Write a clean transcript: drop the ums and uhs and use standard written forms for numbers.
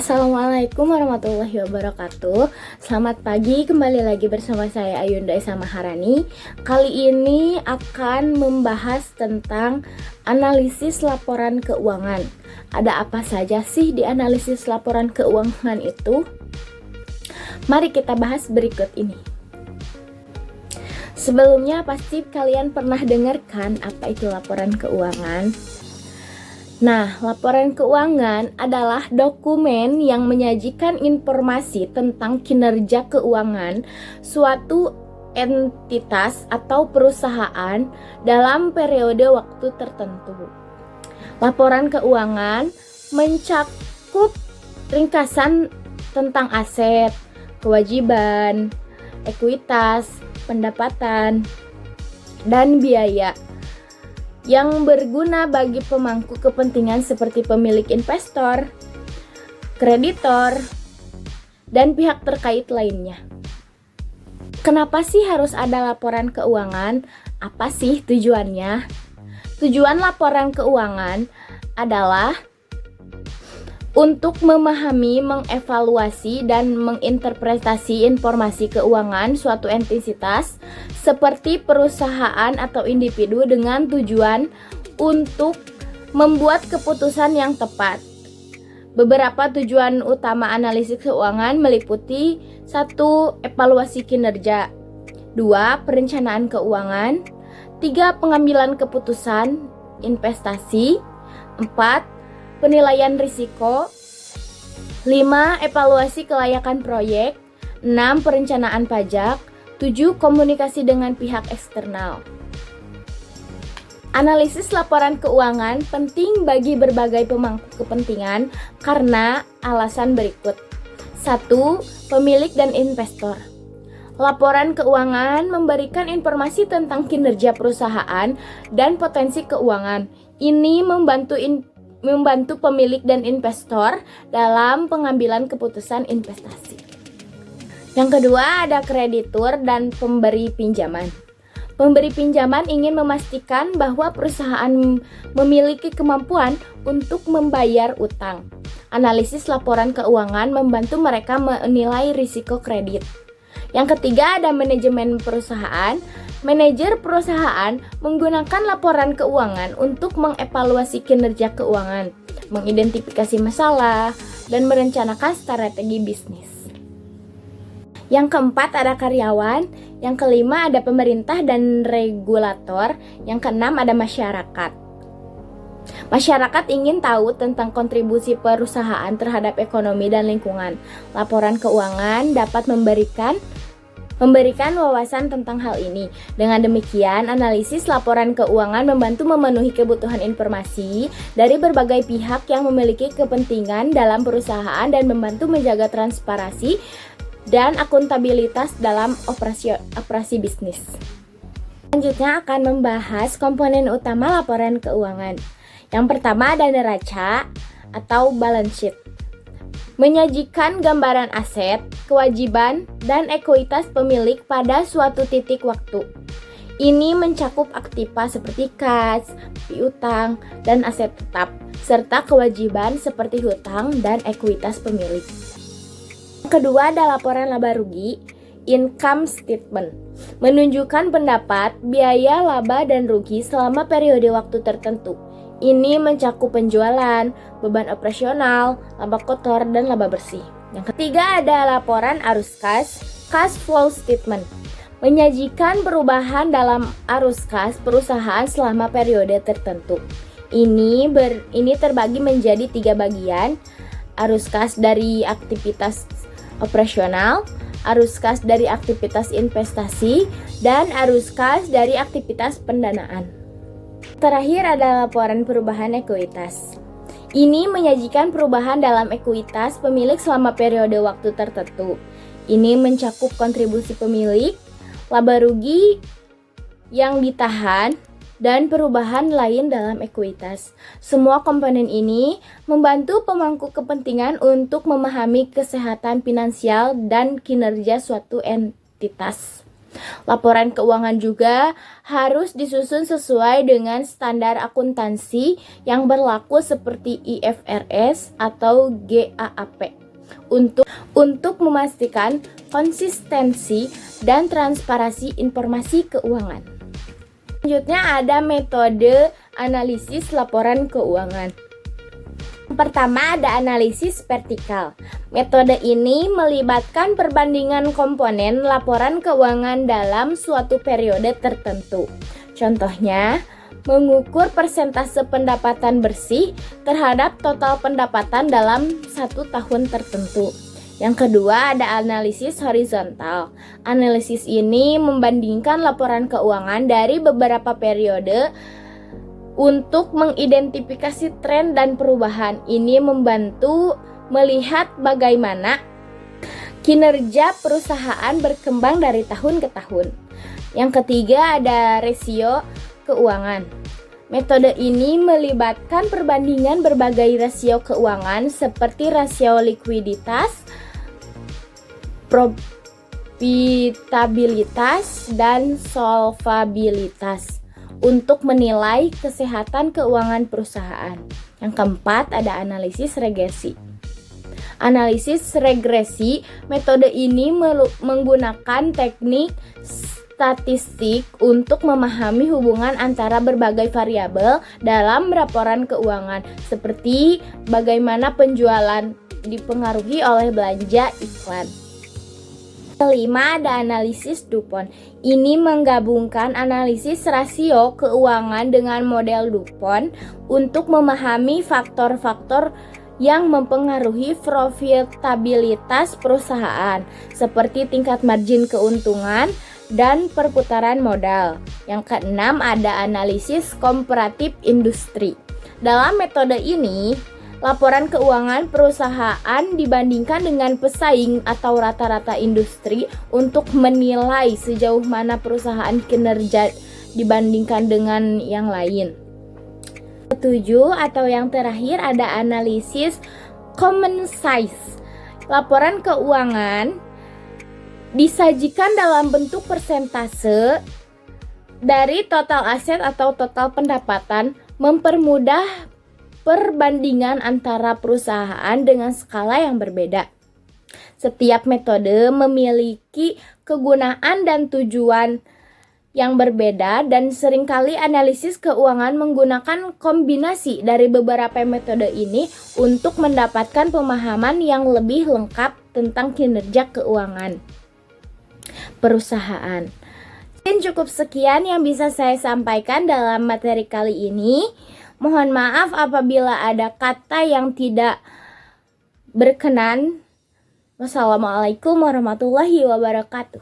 Assalamualaikum warahmatullahi wabarakatuh. Selamat pagi, kembali lagi bersama saya Ayunda Esa Maharani. Kali ini akan membahas tentang analisis laporan keuangan. Ada apa saja sih di analisis laporan keuangan itu? Mari kita bahas berikut ini. Sebelumnya pasti kalian pernah dengarkan apa itu laporan keuangan. Nah, laporan keuangan adalah dokumen yang menyajikan informasi tentang kinerja keuangan suatu entitas atau perusahaan dalam periode waktu tertentu. Laporan keuangan mencakup ringkasan tentang aset, kewajiban, ekuitas, pendapatan, dan biaya yang berguna bagi pemangku kepentingan seperti pemilik investor, kreditor, dan pihak terkait lainnya. Kenapa sih harus ada laporan keuangan? Apa sih tujuannya? Tujuan laporan keuangan adalah untuk memahami, mengevaluasi, dan menginterpretasi informasi keuangan suatu entitas seperti perusahaan atau individu dengan tujuan untuk membuat keputusan yang tepat. Beberapa tujuan utama analisis keuangan meliputi 1. Evaluasi kinerja, 2. Perencanaan keuangan, 3. Pengambilan keputusan investasi, 4. Penilaian risiko, 5. Evaluasi kelayakan proyek, 6. Perencanaan pajak, 7. Komunikasi dengan pihak eksternal. Analisis laporan keuangan penting bagi berbagai pemangku kepentingan karena alasan berikut. 1. Pemilik dan investor. Laporan keuangan memberikan informasi tentang kinerja perusahaan dan potensi keuangan. Ini membantu pemilik dan investor dalam pengambilan keputusan investasi. Yang kedua, ada kreditur dan pemberi pinjaman. Pemberi pinjaman ingin memastikan bahwa perusahaan memiliki kemampuan untuk membayar utang. Analisis laporan keuangan membantu mereka menilai risiko kredit. Yang ketiga, ada manajemen perusahaan. Manajer perusahaan menggunakan laporan keuangan untuk mengevaluasi kinerja keuangan, mengidentifikasi masalah, dan merencanakan strategi bisnis. Yang keempat, ada karyawan. Yang kelima, ada pemerintah dan regulator. Yang keenam, ada masyarakat. Masyarakat ingin tahu tentang kontribusi perusahaan terhadap ekonomi dan lingkungan. Laporan keuangan dapat memberikan wawasan tentang hal ini. Dengan demikian, analisis laporan keuangan membantu memenuhi kebutuhan informasi dari berbagai pihak yang memiliki kepentingan dalam perusahaan dan membantu menjaga transparansi dan akuntabilitas dalam operasi bisnis. Selanjutnya akan membahas komponen utama laporan keuangan. Yang pertama ada neraca atau balance sheet. Menyajikan gambaran aset, kewajiban, dan ekuitas pemilik pada suatu titik waktu. Ini mencakup aktiva seperti kas, piutang, dan aset tetap, serta kewajiban seperti hutang dan ekuitas pemilik. Kedua ada laporan laba rugi, income statement. Menunjukkan pendapat, biaya, laba, dan rugi selama periode waktu tertentu. Ini mencakup penjualan, beban operasional, laba kotor, dan laba bersih. Yang ketiga ada laporan arus kas, cash flow statement. Menyajikan perubahan dalam arus kas perusahaan selama periode tertentu. Ini terbagi menjadi 3 bagian. Arus kas dari aktivitas operasional, arus kas dari aktivitas investasi, dan arus kas dari aktivitas pendanaan. Terakhir ada laporan perubahan ekuitas. Ini menyajikan perubahan dalam ekuitas pemilik selama periode waktu tertentu. Ini mencakup kontribusi pemilik, laba rugi yang ditahan, dan perubahan lain dalam ekuitas. Semua komponen ini membantu pemangku kepentingan untuk memahami kesehatan finansial dan kinerja suatu entitas. Laporan keuangan juga harus disusun sesuai dengan standar akuntansi yang berlaku seperti IFRS atau GAAP untuk memastikan konsistensi dan transparansi informasi keuangan. Selanjutnya ada metode analisis laporan keuangan. Pertama ada analisis vertikal. Metode ini melibatkan perbandingan komponen laporan keuangan dalam suatu periode tertentu. Contohnya, mengukur persentase pendapatan bersih terhadap total pendapatan dalam satu tahun tertentu. Yang kedua ada analisis horizontal. Analisis ini membandingkan laporan keuangan dari beberapa periode untuk mengidentifikasi tren dan perubahan. Ini membantu melihat bagaimana kinerja perusahaan berkembang dari tahun ke tahun. Yang ketiga ada rasio keuangan. Metode ini melibatkan perbandingan berbagai rasio keuangan seperti rasio likuiditas, profitabilitas, dan solvabilitas untuk menilai kesehatan keuangan perusahaan. Yang keempat ada analisis regresi. Analisis regresi, metode ini menggunakan teknik statistik untuk memahami hubungan antara berbagai variabel dalam laporan keuangan, seperti bagaimana penjualan dipengaruhi oleh belanja iklan. Kelima ada analisis DuPont. Ini menggabungkan analisis rasio keuangan dengan model DuPont untuk memahami faktor-faktor yang mempengaruhi profitabilitas perusahaan seperti tingkat margin keuntungan dan perputaran modal. Yang keenam ada analisis komparatif industri. Dalam metode ini, laporan keuangan perusahaan dibandingkan dengan pesaing atau rata-rata industri untuk menilai sejauh mana perusahaan kinerja dibandingkan dengan yang lain. Ketujuh atau yang terakhir ada analisis common size. Laporan keuangan disajikan dalam bentuk persentase dari total aset atau total pendapatan, mempermudah perbandingan antara perusahaan dengan skala yang berbeda. Setiap metode memiliki kegunaan dan tujuan yang berbeda, dan seringkali analisis keuangan menggunakan kombinasi dari beberapa metode ini untuk mendapatkan pemahaman yang lebih lengkap tentang kinerja keuangan perusahaan. Cukup sekian yang bisa saya sampaikan dalam materi kali ini. Mohon maaf apabila ada kata yang tidak berkenan. Wassalamualaikum warahmatullahi wabarakatuh.